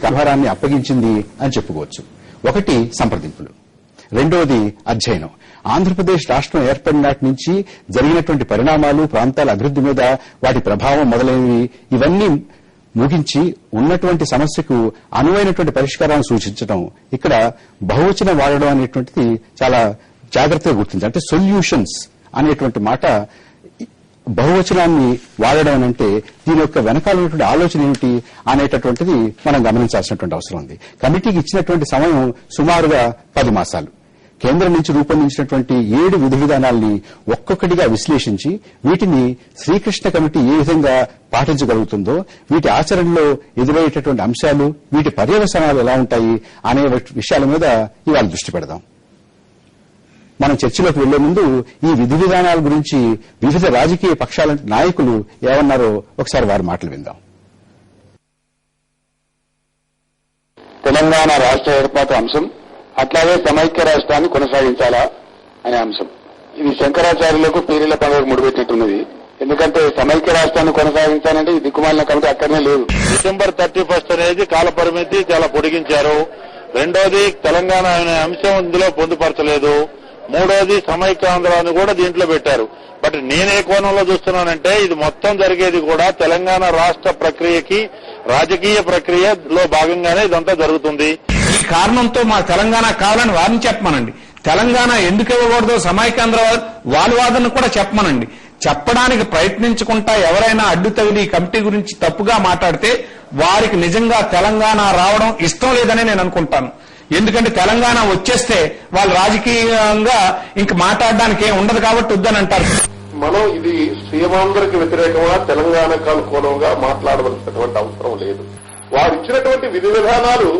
కార్యభారాన్ని అప్పగించింది అని చెప్పుకోవచ్చు. ఒకటి సంప్రదింపులు, రెండవది అధ్యయనం. ఆంధ్రప్రదేశ్ రాష్ట్రం ఏర్పడిన నాటి నుంచి జరిగినటువంటి పరిణామాలు, ప్రాంతాల అభివృద్ది మీద వాటి ప్రభావం మొదలైనవి ఇవన్నీ ముగించి ఉన్నటువంటి సమస్యకు అనువైనటువంటి పరిష్కారాన్ని సూచించడం. ఇక్కడ బహువచనం వాడడం అనేటువంటిది చాలా జాగ్రత్తగా గుర్తించాలి. అంటే సొల్యూషన్స్ అనేటువంటి మాట బహువచనాన్ని వాడడం అంటే దీని యొక్క వెనకాల ఉన్నటువంటి ఆలోచన ఏమిటి అనేటటువంటిది మనం గమనించాల్సినటువంటి అవసరం ఉంది. కమిటీకి ఇచ్చినటువంటి సమయం సుమారుగా 10 మాసాలు. కేంద్రం నుంచి రూపొందించినటువంటి 7 విధి విధానాల్ని ఒక్కొక్కటిగా విశ్లేషించి వీటిని శ్రీకృష్ణ కమిటీ ఏ విధంగా పాటించగలుగుతుందో, వీటి ఆచరణలో ఎదురయ్యేటటువంటి అంశాలు, వీటి పర్యవసానాలు ఎలా ఉంటాయి అనే విషయాల మీద ఇవాళ దృష్టి పెడదాం. మనం చర్చలోకి వెళ్లే ముందు ఈ విధి విధానాల గురించి వివిధ రాజకీయ పక్షాల నాయకులు ఏమన్నారో ఒకసారి వారి మాటలు విందాం. తెలంగాణ రాష్ట్ర ఏర్పాటు అంశం, అట్లాగే సమైక్య రాష్ట్రాన్ని కొనసాగించాలా అనే అంశం. ఇది శంకరాచార్యులకు పీరీల పండుగకు ముడిపెట్టినట్టున్నది. ఎందుకంటే సమైక్య రాష్ట్రాన్ని కొనసాగించాలంటే ఈ దిక్కుమాలిన కమిటీ అక్కడనే లేదు. December 31 అనేది కాల పరిమితి చాలా పొడిగించారు. రెండోది తెలంగాణ అనే అంశం ఇందులో పొందుపరచలేదు. మూడోది సమైక్యాంధ్రాన్ని కూడా దీంట్లో పెట్టారు. బట్ నేనే కోణంలో చూస్తున్నానంటే ఇది మొత్తం జరిగేది కూడా తెలంగాణ రాష్ట్ర ప్రక్రియకి, రాజకీయ ప్రక్రియలో భాగంగానే ఇదంతా జరుగుతుంది. ఈ కారణంతో మా తెలంగాణ కావాలని వారిని చెప్పమనండి. తెలంగాణ ఎందుకు ఇవ్వకూడదో సమైక్యాంధ్ర వాళ్ళ వాదన కూడా చెప్పమనండి. చెప్పడానికి ప్రయత్నించకుండా ఎవరైనా అడ్డు తగిలి ఈ కమిటీ గురించి తప్పుగా మాట్లాడితే వారికి నిజంగా తెలంగాణ రావడం ఇష్టం లేదని నేను అనుకుంటాను. ఎందుకంటే తెలంగాణ వచ్చేస్తే వాళ్ళు రాజకీయంగా ఇంక మాట్లాడడానికి ఏం ఉండదు కాబట్టి వద్దని అంటారు. మనం ఇది సీమాంధ్రకి వ్యతిరేకంగా తెలంగాణకు అనుకూలంగా మాట్లాడవలసినటువంటి అవసరం లేదు. వారు ఇచ్చినటువంటి విధి విధానాలు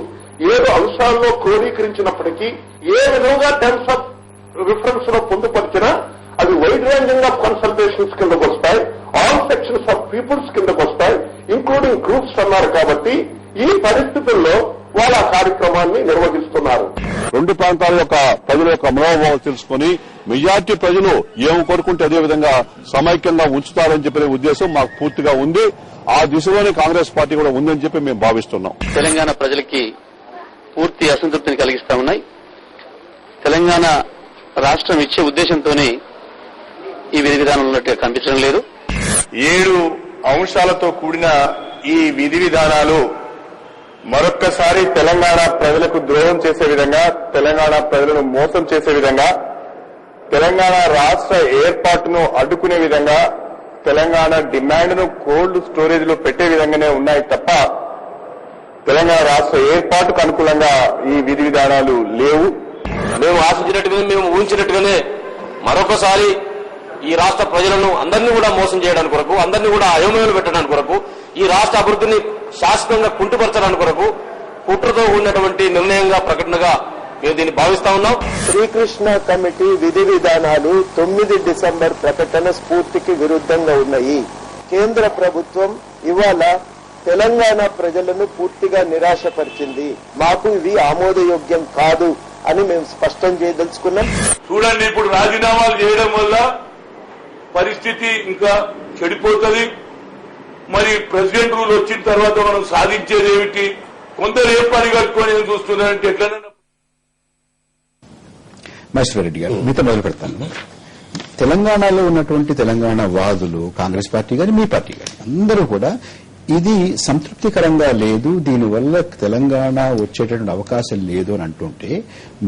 7 అంశాల్లో క్రోడీకరించినప్పటికీ ఏ విధంగా టర్మ్స్ ఆఫ్ రిఫరెన్స్ లో పొందుపరిచినా అవి వైడ్ రేంజింగ్ ఆఫ్ కన్సల్టేషన్స్ కిందకు వస్తాయి, ఆల్ సెక్షన్స్ ఆఫ్ పీపుల్స్ కిందకు వస్తాయి, ఇంక్లూడింగ్ గ్రూప్స్ అన్నారు. కాబట్టి ఈ పరిస్థితుల్లో వాళ్ళ కార్యక్రమాన్ని నిర్వహిస్తున్నారు. 2 ప్రాంతాల యొక్క ప్రజల యొక్క మనోభావం తెలుసుకుని మెజార్టీ ప్రజలు ఏం కోరుకుంటే అదే విధంగా సమైక్యంగా ఉంచుతారని చెప్పిన ఉద్దేశం మాకు పూర్తిగా ఉంది. ఆ దిశలోనే కాంగ్రెస్ పార్టీ కూడా ఉందని చెప్పి మేము భావిస్తున్నాం. తెలంగాణ ప్రజలకి పూర్తి అసంతృప్తిని కలిగిస్తా ఉన్నాయి. తెలంగాణ రాష్ట్రం ఇచ్చే ఉద్దేశంతోనే ఈ విధి విధానం ఉన్నట్టుగా కనిపించడం లేదు. 7 అంశాలతో కూడిన ఈ విధి విధానాలు మరొక్కసారి తెలంగాణ ప్రజలకు ద్రోహం చేసే విధంగా, తెలంగాణ ప్రజలను మోసం చేసే విధంగా, తెలంగాణ రాష్ట్ర ఏర్పాటును అడ్డుకునే విధంగా, తెలంగాణ డిమాండ్ను కోల్డ్ స్టోరేజ్ లో పెట్టే విధంగానే ఉన్నాయి తప్ప తెలంగాణ రాష్ట్ర ఏర్పాటుకు అనుకూలంగా ఈ విధి విధానాలు లేవు. మేము ఆశించినట్టుగానే, మేము ఊహించినట్టుగానే మరొకసారి ఈ రాష్ట్ర ప్రజలను అందరినీ కూడా మోసం చేయడానికి కొరకు, అందరినీ కూడా అయోమయంలో పెట్టడానికి కొరకు, ఈ రాష్ట్ర అభివృద్ధిని శాశ్వతంగా కుంటుపరచడానికి కొరకు కుట్రతో ఉన్నటువంటి నిర్ణయంగా, ప్రకటనగా మేము దీన్ని భావిస్తా ఉన్నాం. శ్రీకృష్ణ కమిటీ విధి విధానాలు 9 డిసెంబర్ ప్రకటన స్ఫూర్తికి విరుద్ధంగా ఉన్నాయి. కేంద్ర ప్రభుత్వం ఇవాళ తెలంగాణ ప్రజలను పూర్తిగా నిరాశపరిచింది. మాకు ఇవి ఆమోదయోగ్యం కాదు అని మేము స్పష్టం చేయదలుచుకున్నాం. చూడండి, ఇప్పుడు రాజీనామాలు చేయడం వల్ల పరిస్థితి ఇంకా చెడిపోతుంది. మరి ప్రెసిడెంట్ రూల్ వచ్చిన తర్వాత మనం సాధించేది ఏమిటి? కొందరు ఏ పని కట్టుకొని చూస్తున్నారంటే ఎట్లనైనా. మహేశ్వరరెడ్డి గారు, మీతో మొదలు పెడతాను. తెలంగాణలో ఉన్నటువంటి తెలంగాణ వాదులు, కాంగ్రెస్ పార్టీ గాని మీ పార్టీ గాని అందరూ కూడా ఇది సంతృప్తికరంగా లేదు, దీనివల్ల తెలంగాణ వచ్చేటటువంటి అవకాశం లేదు అని అంటుంటే,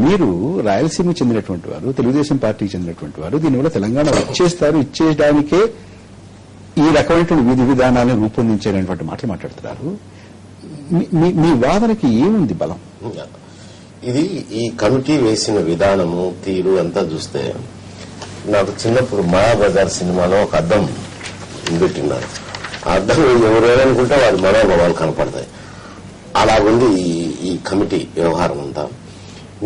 మీరు రాయలసీమకు చెందినటువంటి వారు, తెలుగుదేశం పార్టీకి చెందినటువంటి వారు, దీనివల్ల తెలంగాణ ఇచ్చేయడానికే ఈ రకమైనటువంటి విధి విధానాలను రూపొందించేటువంటి మాటలు మాట్లాడుతున్నారు. మీ వాదనకి ఏముంది బలం? ఇది ఈ కమిటీ వేసిన విధానము, తీరు అంతా చూస్తే నాకు చిన్నప్పుడు మాయాబజార్ సినిమాలో ఒక అద్దం పెట్టిన్నారు. ఆ అద్దం ఎవరైనా అనుకుంటే వారి మనోభావాలు కనపడతాయి. అలాగుంది ఈ కమిటీ వ్యవహారం అంతా.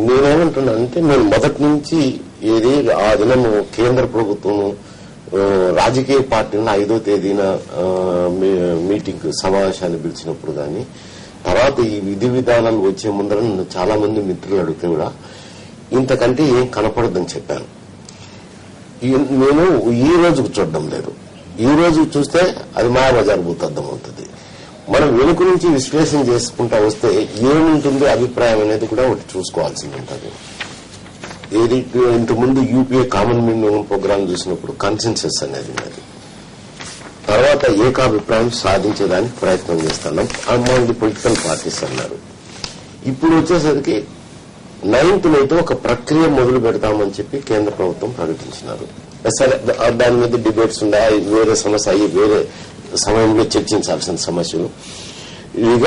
నేనేమంటున్నానంటే, నేను మొదటి నుంచి ఏది ఆ దినము కేంద్ర ప్రభుత్వం రాజకీయ పార్టీలను 5వ తేదీన మీటింగ్ సమావేశాన్ని పిలిచినప్పుడు కానీ, తర్వాత ఈ విధి విధానాలు వచ్చే ముందర నన్ను చాలా మంది మిత్రులు అడిగితే కూడా ఇంతకంటే ఏం కనపడదని చెప్పాను. నేను ఈ రోజుకు చూడడం లేదు. ఈ రోజు చూస్తే అది మాయాబజార్ భూతద్దం అవుతుంది. మనం వెనుక నుంచి విశ్లేషణ చేసుకుంటా వస్తే ఏముంటుందో అభిప్రాయం అనేది కూడా ఒకటి చూసుకోవాల్సి ఉంటుంది. ఏది ఇంతకుముందు యూపీఏ కామన్ మినిమం ప్రోగ్రామ్ చూసినప్పుడు కన్సెన్సస్ అనేది ఉన్నది. తర్వాత ఏకాభిప్రాయం సాధించడానికి ప్రయత్నం చేస్తున్నాం అమాంగ్ పొలిటికల్ పార్టీస్ అన్నారు. ఇప్పుడు వచ్చేసరికి 9th అయితే ఒక ప్రక్రియ మొదలు పెడతామని చెప్పి కేంద్ర ప్రభుత్వం ప్రకటించినారు. సరే, దాని మీద డిబేట్స్ ఉన్నాయి, వేరే సమస్య అయ్యి వేరే సమయంలో చర్చించాల్సిన సమస్యలు. ఇక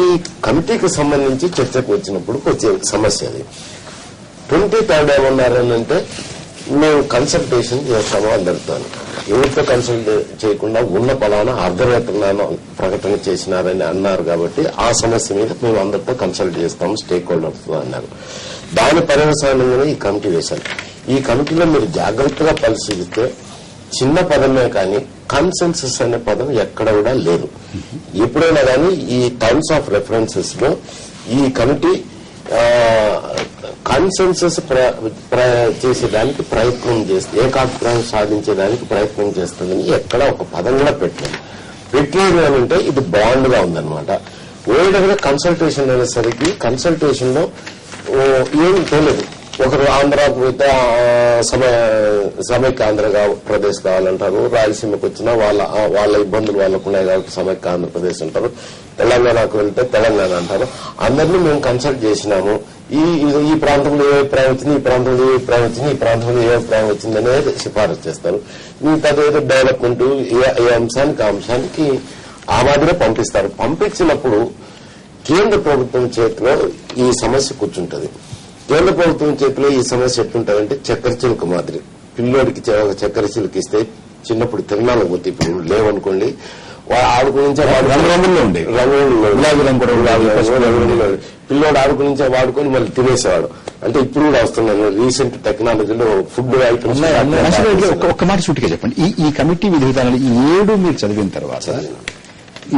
ఈ కమిటీకి సంబంధించి చర్చకు వచ్చినప్పుడు వచ్చే సమస్య అది 23rd ఏమన్నారనంటే మేము కన్సల్టేషన్ చేస్తాము అందరితో. ఎవరితో కన్సల్ట్ చేయకుండా ఉన్న పలానా అర్ధవేతనాన్ని ప్రకటన చేసినారని అన్నారు. కాబట్టి ఆ సమస్య మీద మేము అందరితో కన్సల్ట్ చేస్తాము స్టేక్ హోల్డర్స్ అన్నారు. దాని పర్యవసానంగానే ఈ కమిటీ వేశారు. ఈ కమిటీలో మీరు జాగ్రత్తగా పరిశీలిస్తే చిన్న పదమే కానీ కన్సెన్సస్ అనే పదం ఎక్కడ కూడా లేదు. ఎప్పుడైనా కానీ ఈ టర్మ్స్ ఆఫ్ రెఫరెన్సెస్ లో ఈ కమిటీ కన్సెన్సస్ చేసేదానికి ప్రయత్నం చేస్తే ఏకాభిప్రాయం సాధించేదానికి ప్రయత్నం చేస్తుందని ఎక్కడ ఒక పదం కూడా పెట్టలేదు అని అంటే ఇది బాండ్ గా ఉందన్నమాట. ఓల్డర్గా కన్సల్టేషన్ అనేసరికి కన్సల్టేషన్ లో ఏమి తెలియదు. ఒకరు ఆంధ్రాకు పోతే సమైక్య ఆంధ్ర ప్రదేశ్ కావాలంటారు, రాయలసీమకు వచ్చినా వాళ్ళ ఇబ్బందులు వాళ్ళకు ఉన్నాయి కాబట్టి సమైక్య ఆంధ్రప్రదేశ్ అంటారు, తెలంగాణకు వెళ్తే తెలంగాణ అంటారు. అందరినీ మేము కన్సల్ట్ చేసినాము. ఈ ప్రాంతంలో ఏ అభిప్రాయం వచ్చింది, ఈ ప్రాంతంలో ఏ అభిప్రాయం వచ్చింది, ఈ ప్రాంతంలో ఏ అభిప్రాయం వచ్చింది అనేది సిఫారసు చేస్తారు. తదేదో డెవలప్మెంట్ ఏ అంశానికి ఆ అంశానికి ఆ మాదిరే పంపిస్తారు. పంపించినప్పుడు కేంద్ర ప్రభుత్వం చేతిలో ఈ సమస్య కూర్చుంటది. కేంద్ర ప్రభుత్వం చేతిలో ఈ సమస్య ఎట్లుంటదంటే చక్కెర చిలుక మాదిరి. పిల్లోడికి చక్కెర చిలుక ఇస్తే చిన్నప్పుడు తిరణాలకు పోతే ఇప్పుడు లేవనుకోండి, ఆడుకు నుంచే పిల్లోడు ఆడుకు నుంచే వాడుకొని మళ్ళీ తినేసేవాడు. అంటే ఇప్పుడు కూడా వస్తున్నాను రీసెంట్ టెక్నాలజీలో ఫుడ్ ఐటమ్స్. ఒక్క మాట సూటిగా చెప్పండి, ఈ కమిటీ విధి విధానాలు ఈ 7 మీరు చదివిన తర్వాత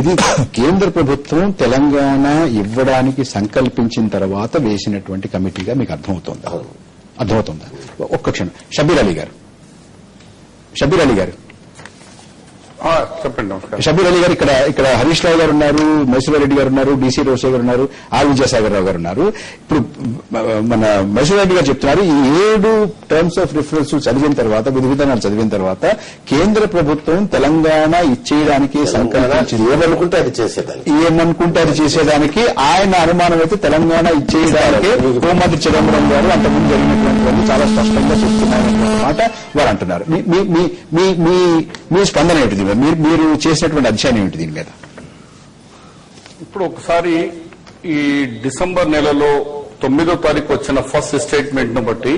ఇది కేంద్ర ప్రభుత్వం తెలంగాణ ఇవ్వడానికి సంకల్పించిన తర్వాత వేసినటువంటి కమిటీగా మీకు అర్థమవుతుందా? ఒక్క క్షణం. షబీర్ అలీ గారు చెప్పండి. షబీర్ అలీ గారు ఇక్కడ హరీష్ రావు గారు ఉన్నారు, మైసూర్ రెడ్డి గారు ఉన్నారు, డీసీ రోసే గారు ఉన్నారు, ఆర్ విజయసాగర్ రావు గారు ఉన్నారు. ఇప్పుడు మన మైసూర్ రెడ్డి గారు చెప్తున్నారు ఈ 7 టర్మ్స్ ఆఫ్ రిఫరెన్స్ చదివిన తర్వాత, విధి విధానాలు చదివిన తర్వాత కేంద్ర ప్రభుత్వం తెలంగాణ ఇచ్చేయడానికి సంకల్పించింది. ఏమనుకుంటే అది చేసేదానికి ఆయన అనుమానం అయితే తెలంగాణ ఇచ్చేయడానికి హోంమంత్రి చిదంబరం గారు అంతకుముందు జరిగినటువంటి చాలా స్పష్టంగా చెప్తున్నారన్న మాట వారు అంటున్నారు. మీ స్పందన ఏంటిది? మీరు చేసినటువంటి అధ్యయనం ఏమిటి దీని మీద? ఇప్పుడు ఒకసారి ఈ డిసెంబర్ నెలలో 9వ తారీఖు వచ్చిన ఫస్ట్ స్టేట్మెంట్ ను బట్టి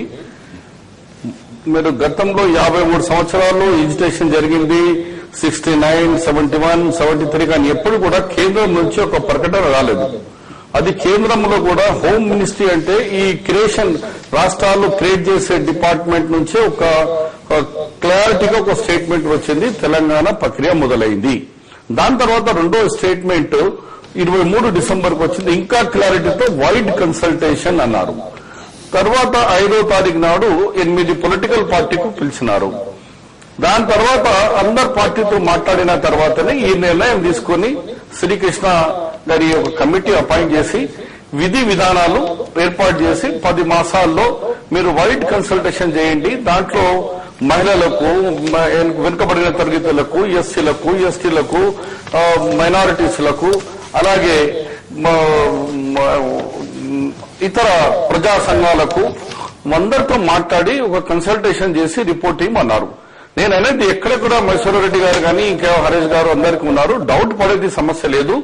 మీరు గతంలో 53 సంవత్సరాల్లో ఎడ్యుకేషన్ జరిగింది, 69, 71, 73 కానీ ఎప్పుడు కూడా కేంద్రం నుంచి ఒక ప్రకటన రాలేదు. అది కేంద్రంలో కూడా హోమ్ మినిస్ట్రీ అంటే ఈ క్రియేషన్ రాష్ట్రాలు క్రియేట్ చేసే డిపార్ట్మెంట్ నుంచే ఒక క్లారిటీగా ఒక స్టేట్మెంట్ వచ్చింది, తెలంగాణ ప్రక్రియ మొదలైంది. దాని తర్వాత రెండో స్టేట్మెంట్ 23 డిసెంబర్కి వచ్చింది, ఇంకా క్లారిటీతో వైడ్ కన్సల్టేషన్ అన్నారు. తర్వాత 5వ తారీఖు నాడు 8 పొలిటికల్ పార్టీకు పిలిచినారు. దాని తర్వాత అందరు పార్టీతో మాట్లాడిన తర్వాతనే ఈ నిర్ణయం తీసుకుని శ్రీకృష్ణ గారి ఒక కమిటీ అపాయింట్ చేసి విధి విధానాలు ఏర్పాటు చేసి 10 మాసాల్లో మీరు వైడ్ కన్సల్టేషన్ చేయండి. దాంట్లో మహిళలకు, వెనుకబడిన తరగతులకు, ఎస్సీలకు, ఎస్టీలకు, మైనారిటీస్లకు, అలాగే ఇతర ప్రజా సంఘాలకు అందరితో మాట్లాడి ఒక కన్సల్టేషన్ చేసి రిపోర్ట్ ఇవ్వమన్నారు. నేను అనేది ఎక్కడ కూడా మైసూర్ రెడ్డి గారు కానీ ఇంకా హరీష్ గారు అందరికీ ఉన్నారు, డౌట్ పడేది సమస్య లేదు.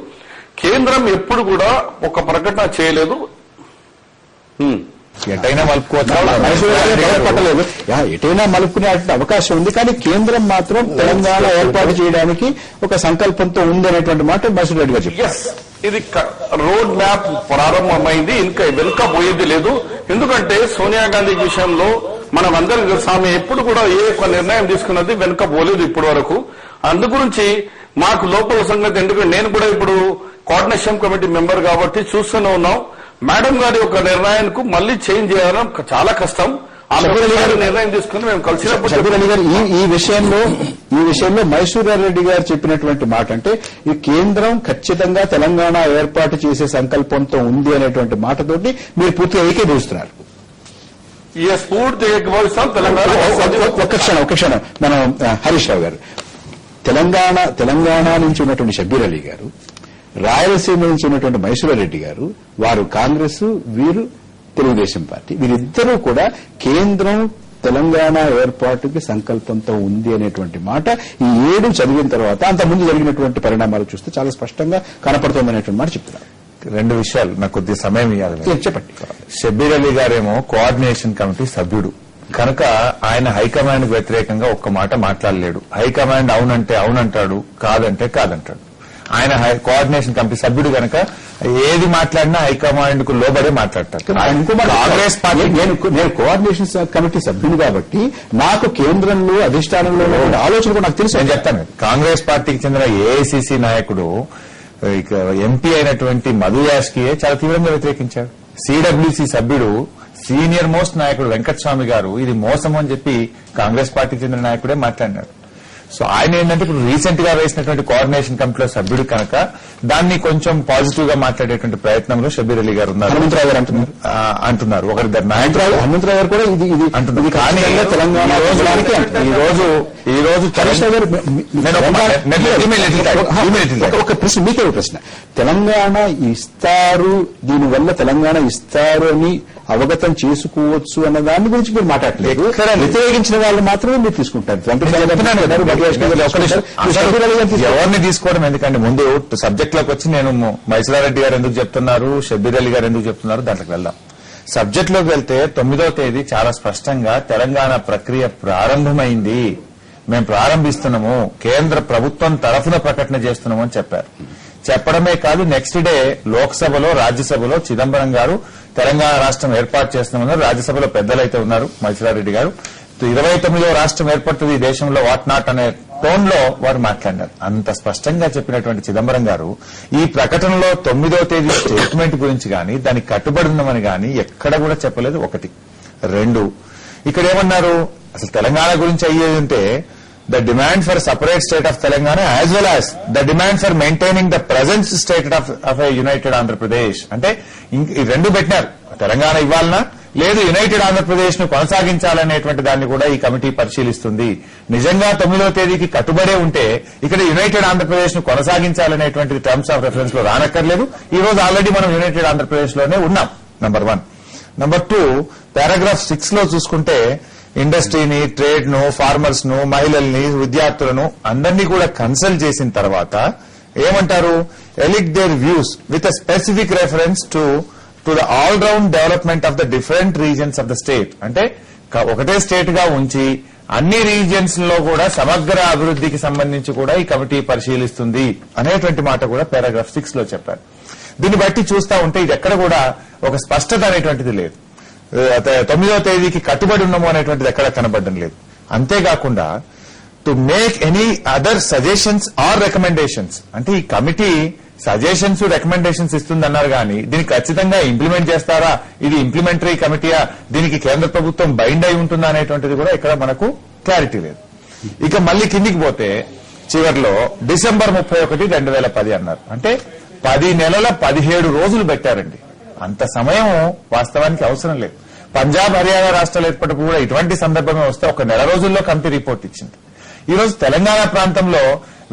కేంద్రం ఎప్పుడు కూడా ఒక ప్రకటన చేయలేదు. ఎటైనా ఎటైనా మలుపుకునే అవకాశం ఉంది, కానీ కేంద్రం మాత్రం తెలంగాణ ఏర్పాటు చేయడానికి ఒక సంకల్పంతో ఉందనేటువంటి మాట మైసూర్ రెడ్డి గారు చెప్పారు. ఇది రోడ్ మ్యాప్ ప్రారంభమైంది, ఇంకా వెనుక పోయేది లేదు. ఎందుకంటే సోనియా గాంధీ విషయంలో మనం అందరం ఆమె ఎప్పుడు కూడా ఏ ఒక నిర్ణయం తీసుకున్నది వెనుక పోలేదు ఇప్పటి వరకు. అందుగురించి మాకు లోపల సంగతి, ఎందుకంటే నేను కూడా ఇప్పుడు కోఆర్డినేషన్ కమిటీ మెంబర్ కాబట్టి చూస్తూనే ఉన్నాం. మేడం గారి ఒక నిర్ణయానికి మళ్లీ చేంజ్ చేయడం చాలా కష్టం. షబీర్ అలీ గారు నిర్ణయం తీసుకుని మేము కలిసినప్పుడు షబీర్ అలీ గారు ఈ విషయంలో మైసూర్ రెడ్డి గారు చెప్పినటువంటి మాట అంటే ఈ కేంద్రం ఖచ్చితంగా తెలంగాణ ఏర్పాటు చేసే సంకల్పంతో ఉంది అనేటువంటి మాటతోటి మీరు పూర్తిగా ఏకీభవిస్తున్నారు. ఈ స్ఫూర్తి ఏకీభవిస్తాం. తెలంగాణ ఒక్క క్షణం మనం హరీష్ రావు గారు, తెలంగాణ నుంచి ఉన్నటువంటి షబీర్ అలీ గారు, రాయలసీమ నుంచి ఉన్నటువంటి మైసూర్ రెడ్డి గారు, వారు కాంగ్రెస్, వీరు తెలుగుదేశం పార్టీ, వీరిద్దరూ కూడా కేంద్రం తెలంగాణ ఏర్పాటుకి సంకల్పంతో ఉంది అనేటువంటి మాట ఈ 7 చదివిన తర్వాత అంతకుముందు జరిగినటువంటి పరిణామాలు చూస్తే చాలా స్పష్టంగా కనపడుతుంది అనేటువంటి మాట చెప్తున్నారు. 2 విషయాలు నాకు కొద్ది సమయం ఇవ్వాలి. చెప్పండి. షబీర్ అలీ గారేమో కోఆర్డినేషన్ కమిటీ సభ్యుడు కనుక ఆయన హైకమాండ్ కు వ్యతిరేకంగా ఒక్క మాట మాట్లాడలేడు. హైకమాండ్ అవునంటే అవునంటాడు, కాదంటే కాదంటాడు. ఆయన కోఆర్డినేషన్ కమిటీ సభ్యుడు కనుక ఏది మాట్లాడినా హైకమాండ్ కు లోబడే మాట్లాడతారు. కాంగ్రెస్ పార్టీ నేను కోఆర్డినేషన్ కమిటీ సభ్యుడు కాబట్టి నాకు కేంద్రంలో అధిష్టానంలో ఆలోచన కూడా నాకు తెలుసు. నేను చెప్తాను, కాంగ్రెస్ పార్టీకి చెందిన ఏఐసీసీ నాయకుడు ఎంపీ అయినటువంటి మధు యాష్కియే చాలా తీవ్రంగా వ్యతిరేకించారు. సిడబ్ల్యూసీ సభ్యుడు సీనియర్ మోస్ట్ నాయకుడు వెంకటస్వామి గారు ఇది మోసం అని చెప్పి కాంగ్రెస్ పార్టీకి చెందిన నాయకుడే మాట్లాడినారు. సో ఆయన ఏంటంటే ఇప్పుడు రీసెంట్ గా వేసినటువంటి కోఆర్డినేషన్ కమిటీలో సభ్యుడు కనుక దాన్ని కొంచెం పాజిటివ్ గా మాట్లాడేటువంటి ప్రయత్నంలో షబీర్ అలీ గారు ఉన్నారు. హనుమంతరావు గారు అంటున్నారు ఒకరిద్దరు హనుమంతరావు గారు కూడా ఇది అంటున్నారు. కానీ తెలంగాణ ఈ రోజు ఒక ప్రశ్న, మీకే ప్రశ్న, తెలంగాణ ఇస్తారు, దీనివల్ల తెలంగాణ ఇస్తారు అని అవగతం చేసుకోవచ్చు అన్న దాని గురించి మీరు మాట్లాడలేదు. వ్యతిరేకించిన వాళ్ళు మాత్రమే మీరు తీసుకుంటారు. ఎవరిని తీసుకోవడం ఎందుకంటే ముందు సబ్జెక్ట్ లోకి వచ్చి నేను మైసూరారెడ్డి గారు ఎందుకు చెప్తున్నారు, షబీర్ అలీ గారు ఎందుకు చెప్తున్నారు దాంట్లోకి వెళ్దాం. సబ్జెక్ట్ లోకి వెళ్తే 9వ తేదీ చాలా స్పష్టంగా తెలంగాణ ప్రక్రియ ప్రారంభమైంది, మేము ప్రారంభిస్తున్నాము, కేంద్ర ప్రభుత్వం తరఫున ప్రకటన చేస్తున్నాము అని చెప్పారు. చెప్పడమే కాదు, నెక్స్ట్ డే లోక్సభలో రాజ్యసభలో చిదంబరం గారు తెలంగాణ రాష్ట్రం ఏర్పాటు చేస్తున్నామన్నారు. రాజ్యసభలో పెద్దలైతే ఉన్నారు, మైసూరారెడ్డి గారు 29వ రాష్ట్రం ఏర్పడుతుంది ఈ దేశంలో వాట్ నాట్ అనే టోన్ లో వారు మాట్లాడినారు. అంత స్పష్టంగా చెప్పినటువంటి చిదంబరం గారు ఈ ప్రకటనలో 9వ తేదీ స్టేట్మెంట్ గురించి గాని దానికి కట్టుబడి ఉన్నామని గాని ఎక్కడ కూడా చెప్పలేదు. 1. 2 ఇక్కడ ఏమన్నారు, అసలు తెలంగాణ గురించి అయ్యేది ఉంటే the demand for separate state of Telangana as well as the demand for maintaining the present state of a united Andhra Pradesh అంటే ఈ 2 పెట్టినారు. తెలంగాణ ఇవ్వాలనా లేదు యునైటెడ్ ఆంధ్రప్రదేశ్ ను కొనసాగించాలనేటువంటి దాన్ని కూడా ఈ కమిటీ పరిశీలిస్తుంది. నిజంగా 9వ తేదీకి కట్టుబడే ఉంటే ఇక్కడ యునైటెడ్ ఆంధ్రప్రదేశ్ ను కొనసాగించాలనేటువంటి టర్మ్స్ ఆఫ్ రెఫరెన్స్ లో రానక్కర్లేదు. ఈ రోజు ఆల్రెడీ మనం యునైటెడ్ ఆంధ్రప్రదేశ్ లోనే ఉన్నాం. నంబర్ 1. నంబర్ 2 పారాగ్రాఫ్ 6 లో చూసుకుంటే ఇండస్ట్రీని, ట్రేడ్ ను, ఫార్మర్స్ ను, మహిళల్ని, విద్యార్థులను అందరినీ కూడా కన్సల్ట్ చేసిన తర్వాత ఏమంటారు, elicit their views with a specific reference to the all round development of the different regions of the state. అంటే ఒకటే స్టేట్ గా ఉంచి అన్ని రీజియన్స్ లో కూడా సమగ్ర అభివృద్ధికి సంబంధించి కూడా ఈ కమిటీ పరిశీలిస్తుంది అనేటువంటి మాట కూడా పారాగ్రాఫ్ 6 లో చెప్పారు. దీన్ని బట్టి చూస్తా ఉంటే ఇది ఎక్కడ కూడా ఒక స్పష్టత అనేటువంటిది లేదు. 9వ తేదీకి కట్టుబడి ఉన్నాము అనేటువంటిది ఎక్కడ కనబడడం లేదు. అంతేకాకుండా to make any other suggestions or recommendations అంటే ఈ కమిటీ సజెషన్స్ రికమెండేషన్స్ ఇస్తుందన్నారు కానీ దీనికి ఖచ్చితంగా ఇంప్లిమెంట్ చేస్తారా, ఇది ఇంప్లిమెంటరీ కమిటీయా, దీనికి కేంద్ర ప్రభుత్వం బైండ్ అయి ఉంటుందా అనేటువంటిది కూడా ఇక్కడ మనకు క్లారిటీ లేదు. ఇక మళ్ళీ కిందికి పోతే చివరిలో డిసెంబర్ 31, 2010 అన్నారు. అంటే 10 నెలల 17 రోజులు పెట్టారండి. అంత సమయం వాస్తవానికి అవసరం లేదు. పంజాబ్, హర్యానా రాష్ట్రాలు ఏర్పడినప్పుడు కూడా ఇటువంటి సందర్భమే వస్తే 1 నెల రోజుల్లో కమిటీ రిపోర్ట్ ఇచ్చింది. ఈ రోజు తెలంగాణ ప్రాంతంలో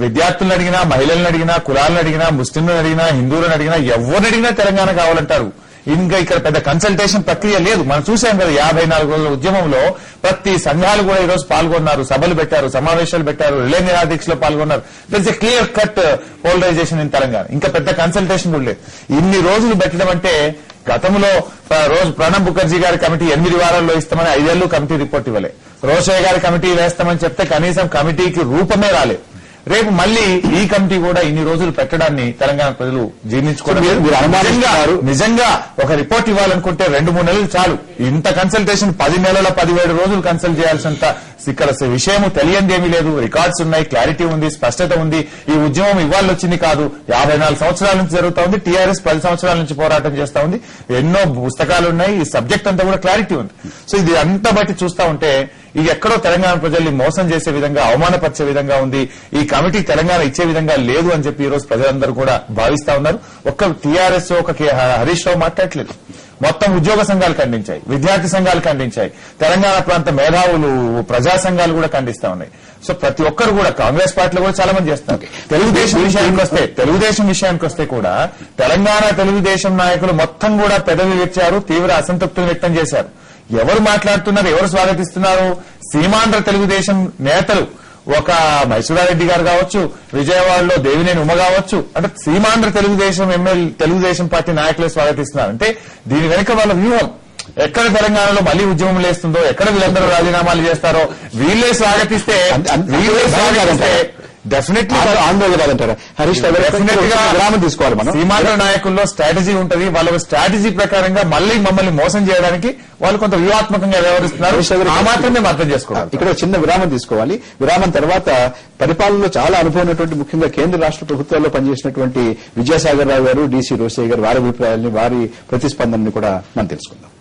విద్యార్థులను అడిగినా, మహిళలను అడిగినా, కులాలను అడిగినా, ముస్లింలను అడిగినా, హిందువులను అడిగినా, ఎవరిని అడిగినా తెలంగాణ కావాలంటారు. ఇంకా ఇక్కడ పెద్ద కన్సల్టేషన్ ప్రక్రియ లేదు. మనం చూసాం కదా 54 రోజుల ఉద్యమంలో ప్రతి సంఘాలు కూడా ఈ రోజు పాల్గొన్నారు, సభలు పెట్టారు, సమావేశాలు పెట్టారు, రిలే నిరాదీక్షలో పాల్గొన్నారు. That's a clear cut polarization in Telangana. ఇంకా పెద్ద కన్సల్టేషన్ కూడా లేదు. ఇన్ని రోజులు పెట్టడం అంటే గతంలో రోజు ప్రణబ్ ముఖర్జీ గారి కమిటీ 8 వారాల్లో ఇస్తామని 5 ఏళ్లు కమిటీ రిపోర్ట్ ఇవ్వలే. రోషయ్య గారి కమిటీ వేస్తామని చెప్తే కనీసం కమిటీకి రూపమే రాలేదు. రేపు మళ్లీ ఈ కమిటీ కూడా ఇన్ని రోజులు పెట్టడాన్ని తెలంగాణ ప్రజలు జీర్ణించుకోవడం. నిజంగా ఒక రిపోర్ట్ ఇవ్వాలనుకుంటే 2-3 నెలలు చాలు. ఇంత కన్సల్టేషన్ 10 నెలల 17 రోజులు కన్సల్ట్ చేయాల్సినంత ఇక్కడ విషయం తెలియంది ఏమీ లేదు, రికార్డ్స్ ఉన్నాయి, క్లారిటీ ఉంది, స్పష్టత ఉంది. ఈ ఉద్యమం ఇవాళ వచ్చింది కాదు, 54 సంవత్సరాల నుంచి జరుగుతా ఉంది. టీఆర్ఎస్ 10 సంవత్సరాల నుంచి పోరాటం చేస్తా ఉంది. ఎన్నో పుస్తకాలు ఉన్నాయి, ఈ సబ్జెక్ట్ అంతా కూడా క్లారిటీ ఉంది. సో ఇది అంతా బట్టి చూస్తా ఉంటే ఇది ఎక్కడో తెలంగాణ ప్రజల్ని మోసం చేసే విధంగా, అవమానపరిచే విధంగా ఉంది. ఈ కమిటీ తెలంగాణ ఇచ్చే విధంగా లేదు అని చెప్పి ఈ రోజు ప్రజలందరూ కూడా భావిస్తా ఉన్నారు. ఒక్క టీఆర్ఎస్ ఒక హరీష్ రావు మాట్లాడట్లేదు. మొత్తం ఉద్యోగ సంఘాలు ఖండించాయి, విద్యార్థి సంఘాలు ఖండించాయి, తెలంగాణ ప్రాంత మేధావులు, ప్రజా సంఘాలు కూడా ఖండిస్తా ఉన్నాయి. సో ప్రతి ఒక్కరు కూడా, కాంగ్రెస్ పార్టీలో కూడా చాలా మంది చేస్తున్నారు. తెలుగుదేశం విషయానికి వస్తే కూడా తెలంగాణ తెలుగుదేశం నాయకులు మొత్తం కూడా పెదవి విచ్చారు, తీవ్ర అసంతృప్తిని వ్యక్తం చేశారు. ఎవరు మాట్లాడుతున్నారు, ఎవరు స్వాగతిస్తున్నారు? సీమాంధ్ర తెలుగుదేశం నేతలు, ఒక మైసూరారెడ్డి గారు కావచ్చు, విజయవాడలో దేవినేని ఉమ కావచ్చు, అంటే సీమాంధ్ర తెలుగుదేశం పార్టీ నాయకులే స్వాగతిస్తున్నారు. అంటే దీని వెనుక వాళ్ళ వ్యూహం, ఎక్కడ తెలంగాణలో మళ్లీ ఉద్యమం లేస్తుందో, ఎక్కడ వీళ్ళందరూ రాజీనామాలు చేస్తారో, వీళ్ళే స్వాగతిస్తే డెఫినెట్లీ ఆందోళన కాదంటారా హరీష్ రావు విరామం తీసుకోవాలి. మనం సీమాంధ్ర నాయకుల్లో స్ట్రాటజీ ఉంటది. వాళ్ళ స్ట్రాటజీ ప్రకారంగా మళ్లీ మమ్మల్ని మోసం చేయడానికి వాళ్ళు కొంత వ్యూహాత్మకంగా వ్యవహరిస్తున్నారు. ఆ మాత్రం మేము అర్థం చేసుకోవాలి. ఇక్కడ చిన్న విరామం తీసుకోవాలి. విరామం తర్వాత పరిపాలనలో చాలా అనుభవం ఉన్నటువంటి, ముఖ్యంగా కేంద్ర రాష్ట్ర ప్రభుత్వాల్లో పనిచేసినటువంటి విద్యాసాగర్ రావు గారు, డీసీ రోసయ్య గారు, వారి అభిప్రాయాన్ని, వారి ప్రతిస్పందనని కూడా మనం తెలుసుకుందాం.